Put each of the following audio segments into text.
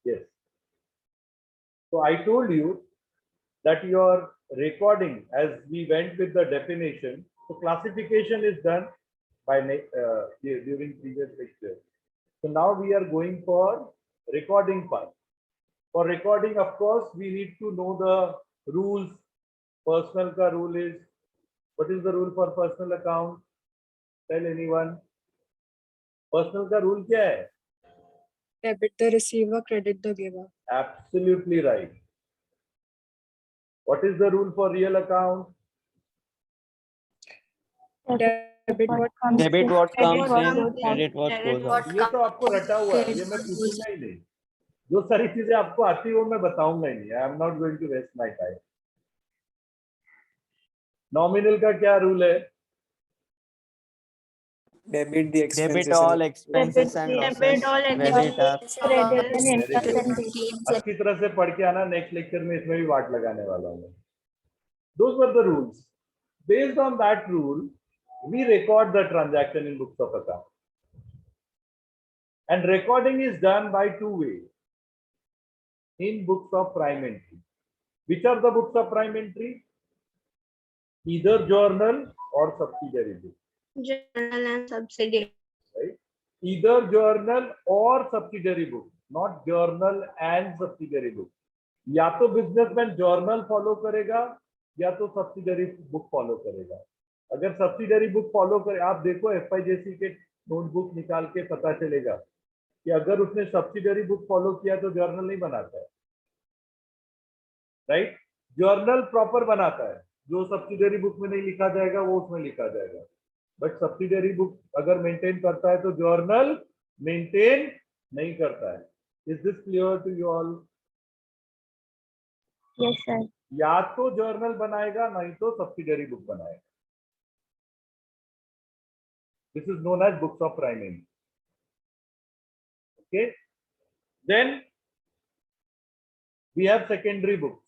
Yes. So I told you that your recording, as we went with the definition, so classification is done by during previous lecture. So now we are going for recording part. For recording, of course, we need to know the rules. Personal ka rule is, what is the rule for personal account? Tell anyone. Personal ka rule kya hai? Debit the receiver, credit the giver. Absolutely right. What is the rule for real account? Debit what comes Debit what comes in, in, credit what goes out. ये तो आपको रटा हुआ है, ये मैं पूछूंगा ही नहीं. जो सारी चीजें आपको आती है वो मैं बताऊंगा ही नहीं. I am not going to waste my time. Nominal का क्या रूल है? Debit the expenses. Debit all expenses and losses. Credit our अच्छी तरह से पढ़ के आना. नेक्स्ट लेक्चर में इसमें भी वाट लगाने वाला हूँ. Those were the rules. Based on that rule, we record the transaction in books of account. And recording is done by two ways. In books of prime entry. Which are the books of prime entry? Either journal or subsidiary book. Journal and subsidiary. Right? Either journal or subsidiary book, not journal and subsidiary book. या तो businessman journal follow करेगा या तो subsidiary book follow करेगा. अगर subsidiary book follow करे, आप देखो एफआईजेसी के नोटबुक निकाल के पता चलेगा कि अगर उसने सब्सिडरी बुक फॉलो किया तो जर्नल नहीं बनाता है. राइट? जर्नल प्रॉपर बनाता है. जो सब्सिडरी बुक में नहीं लिखा जाएगा वो उसमें लिखा जाएगा. बट सब्सिडरी बुक अगर मेंटेन करता है तो जर्नल मेंटेन नहीं करता है. Is this clear to you all? Yes, sir. या तो जर्नल बनाएगा नहीं तो सब्सिडरी बुक बनाएगा. This is known as books of prime entry. Okay. Then we have secondary books.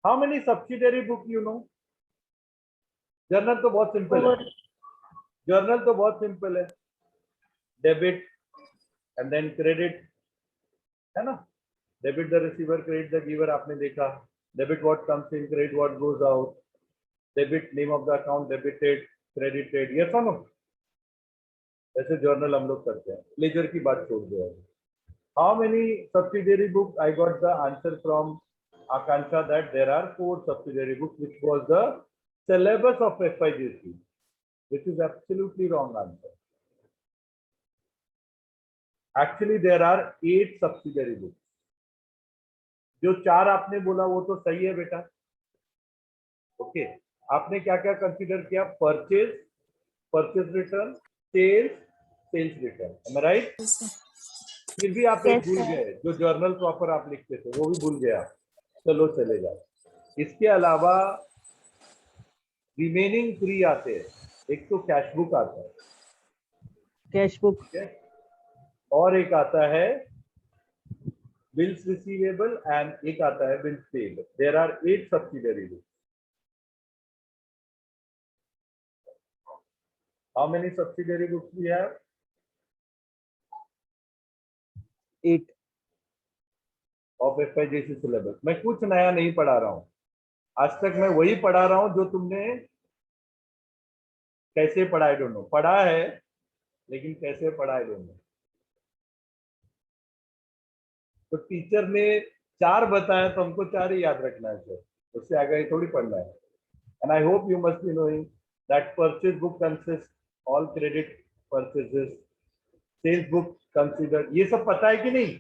How many subsidiary book you know? Journal तो बहुत simple है. Journal तो बहुत सिंपल है. डेबिट एंड देन क्रेडिट, है ना? Debit the receiver, credit the giver. आपने देखा. Debit what comes in, credit what goes out. Debit name of the account debited, credited. Yes और नो? ऐसे जर्नल हम लोग करते हैं. लेजर की बात छोड़ दो. How many subsidiary book? I got the answer from Akansha that there are 4 subsidiary books, which was the syllabus of FIGC, which is absolutely wrong answer. Actually, there are 8 subsidiary books. जो 4 आपने बोला वो तो सही है बेटा. Okay. आपने क्या क्या कंसीडर किया? Purchase, purchase return, sales, sales return. Am I right? फिर भी आप एक भूल गए. जो जर्नल प्रॉपर आप लिखते थे वो भी भूल गया. चलो चले जाओ. इसके अलावा रिमेनिंग 3 आते हैं. एक तो कैश बुक आता है, कैश बुक, और एक आता है बिल्स रिसीवेबल एंड एक आता है bills payable. There are 8 subsidiary books. How many subsidiary books we have? 8 of FIGC syllabus. मैं कुछ नया नहीं पढ़ा रहा हूं. आज तक मैं वही पढ़ा रहा हूं जो तुमने कैसे पढ़ा आई डोंट नो. पढ़ा है लेकिन कैसे पढ़ा आई डोंट नो. तो टीचर ने 4 बताया तो हमको 4 ही याद रखना है सर. उससे आगे थोड़ी पढ़ना है. And I hope you must be knowing that purchase book consist all credit purchases. Sales book consider. ये सब पता है कि नहीं?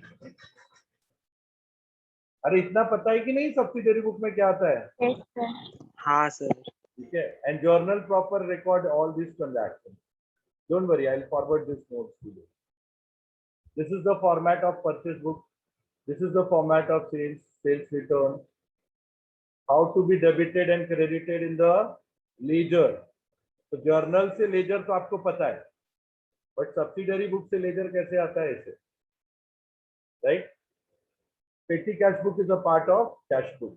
अरे इतना पता है कि नहीं सब्सिडियरी बुक में क्या आता है? Yes, sir. हाँ सर. ठीक है. And journal proper record all this transaction. Don't worry, I will forward this notes to you. This is the format of purchase book. This is the format of sales, sales return. How to be debited and credited in the ledger. तो journal से ledger तो आपको पता है, but subsidiary book से ledger कैसे आता है इसे? Right? Petty cash book is a part of cash book.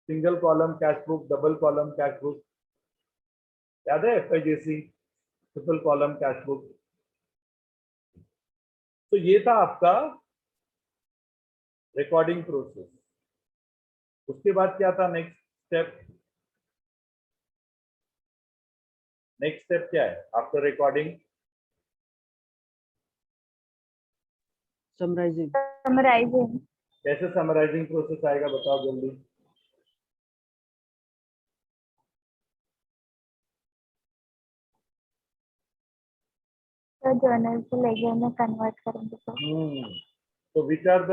Single column cash book, double column cash book. याद है FIGC? Triple column cash book. तो ये था आपका रिकॉर्डिंग प्रोसेस। उसके बाद क्या था नेक्स्ट स्टेप? नेक्स्ट स्टेप क्या है आफ्टर रिकॉर्डिंग? Summarizing. Summarizing. कैसे समराइजिंग प्रोसेस आएगा बताओ जल्दी। तो journal से ledger में convert करेंगे तो विच आर द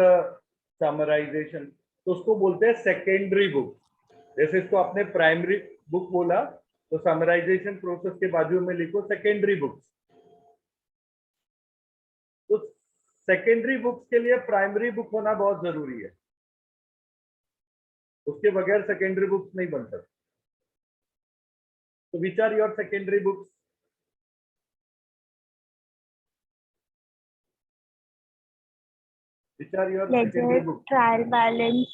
समराइजेशन? तो उसको बोलते हैं सेकेंडरी बुक। जैसे इसको आपने प्राइमरी बुक बोला, तो समराइजेशन प्रोसेस के बाजू में लिखो सेकेंडरी बुक्स। तो सेकेंडरी बुक्स के लिए प्राइमरी बुक होना बहुत जरूरी है, उसके बगैर सेकेंडरी बुक्स नहीं बन सकते। तो which are your secondary books? Which are your secondary ledger, books? trial balance,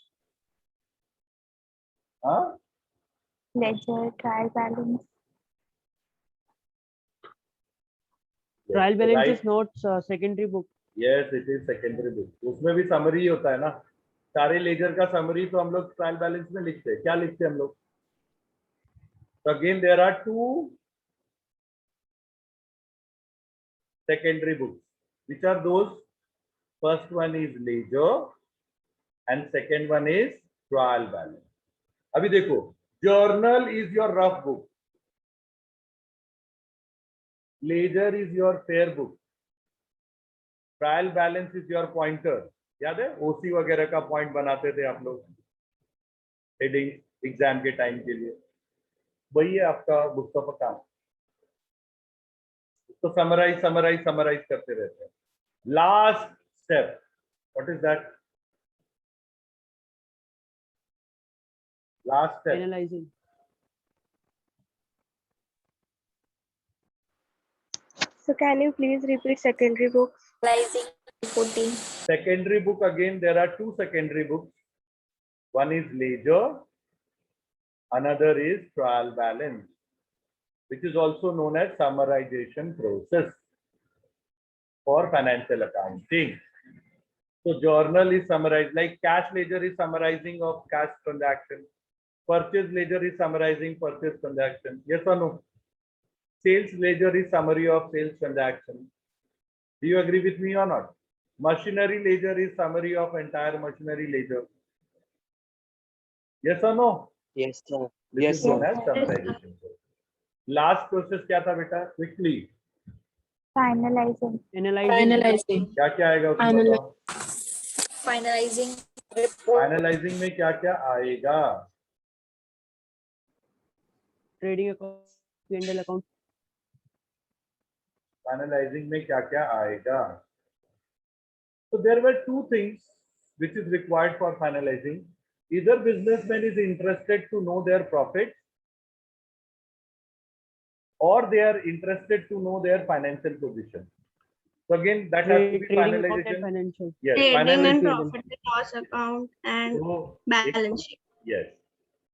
हाँ, ledger, trial balance. Trial balance right. is not secondary book. Yes, it is secondary book. उसमें भी समरी होता है ना, सारे लेजर का समरी तो हम लोग ट्रायल बैलेंस में लिखते हैं। क्या लिखते हैं हम लोग? तो again there are two secondary books. Which are those? First one is ledger and second one is trial balance. अभी देखो, journal is your rough book, ledger is your fair book, trial balance is your pointer. याद है ओसी वगैरह का point बनाते थे आप लोग हेडिंग एग्जाम के टाइम के लिए, वही है आपका बुक का काम। तो समराइज समराइज समराइज करते रहते हैं। Last step, what is that? Last step Analyzing. So can you please repeat secondary books? Analyzing, reporting. secondary book. Again there are two secondary books, one is ledger, another is trial balance, which is also known as summarization process for financial accounting. So journal is summarized, like cash ledger is summarizing of cash transaction, purchase ledger is summarizing purchase transaction, yes or no? Sales ledger is summary of sales transaction. Do you agree with me or not? Machinery ledger is summary of entire machinery ledger. Yes or no? Yes, sir. This Yes, is known sir. as summarization. Last process क्या था बेटा? Quickly. Finalizing. Analyzing. Analyzing. क्या क्या आएगा उसमें Analyze. बताओ? Finalizing, report. Analyzing में क्या क्या आएगा? Trading account. P&L account. Analyzing में क्या क्या आएगा? So there were two things which is required for finalizing. Either businessman is interested to know their profit, or they are interested to know their financial position. So again, that has to be Trading account and finalization. financial. Yes, Trading and finalization. profit and loss account and तो balance sheet. yes.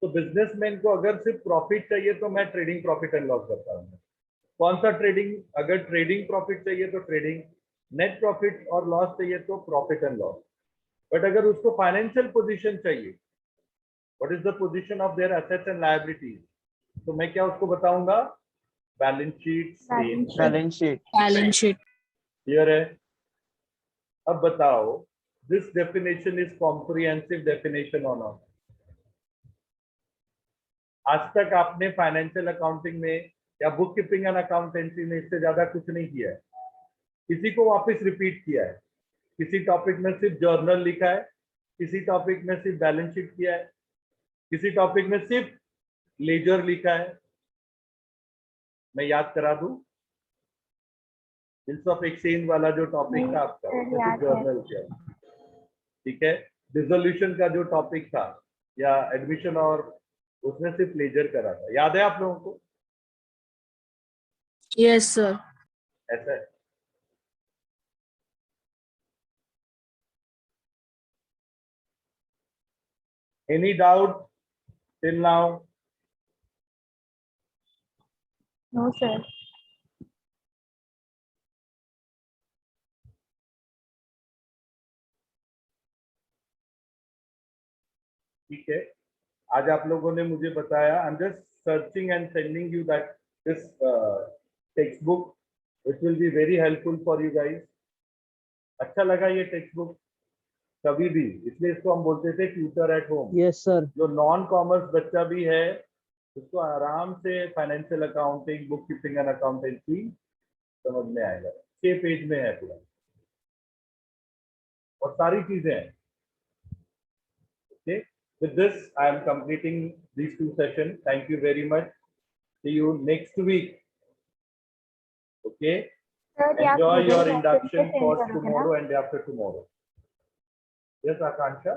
तो businessman को अगर सिर्फ profit चाहिए तो मैं trading profit and loss करता हूँ। कौन सा ट्रेडिंग? अगर ट्रेडिंग प्रॉफिट चाहिए तो ट्रेडिंग, नेट प्रॉफिट और लॉस चाहिए तो प्रॉफिट एंड लॉस। बट अगर उसको फाइनेंशियल पोजीशन चाहिए, what is the position of their assets and liabilities, तो मैं क्या उसको बताऊंगा? Balance sheet, Balance Balance sheet. Balance sheet. Clear है? अब बताओ, this definition is comprehensive definition और नॉट? आज तक आपने फाइनेंशियल अकाउंटिंग में या बुक कीपिंग एंड अकाउंटेंसी में इससे ज्यादा कुछ नहीं किया है। किसी को वापस रिपीट किया है, किसी टॉपिक में सिर्फ जर्नल लिखा है, किसी टॉपिक में सिर्फ बैलेंस शीट किया है, किसी टॉपिक में सिर्फ लेजर लिखा है। मैं याद करा दूं, बिल्स ऑफ एक्सचेंज वाला जो टॉपिक था आपका, उसमें सिर्फ जर्नल किया, ठीक है। डिसोल्यूशन का जो टॉपिक था या एडमिशन, और उसमें सिर्फ लेजर करा था। याद है आप लोगों को? Yes, sir. ऐसा है। Any doubt till now? No, sir. ठीक है, आज आप लोगों ने मुझे बताया, I am just searching and sending you that this text book which will be very helpful for you guys. अच्छा लगा ये टेक्स्ट बुक कभी भी, इसलिए इसको हम बोलते थे tutor at home. Yes sir. जो नॉन कॉमर्स बच्चा भी है उसको आराम से financial accounting, book keeping and accountancy समझ में आएगा। 6 पेज में है पूरा और सारी चीजें हैं। Okay, with this I am completing these 2 sessions. Thank you very much. See you next week. Okay, sir ये आप enjoy your Google induction Classroom पे for send करोगे ना? tomorrow and after tomorrow. Yes, Akansha.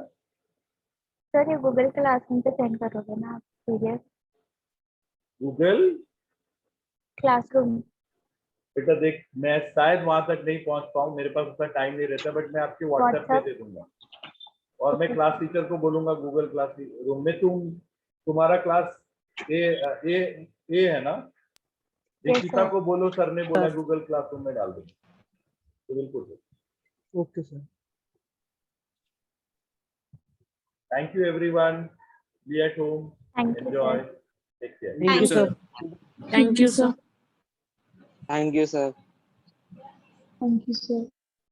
Sir ये Google classroom पे send करोगे ना आप PDF Google, क्लासरूम? बेटा देख, मैं शायद वहां तक नहीं पहुंच पाऊँ, मेरे पास उतना टाइम नहीं रहता, बट मैं आपके WhatsApp पे दे दूंगा और मैं क्लास टीचर को बोलूंगा गूगल क्लास रूम में तुम्हारा क्लास ए है ना, दीक्षिता sir. को बोलो सर ने बोला गूगल क्लासरूम में डाल दो। तो बिल्कुल, okay sir. Thank you everyone, be at home, Thank you, enjoy, sir. Take care. Thank you sir. Thank you, sir. Thank you, sir. Thank you, sir.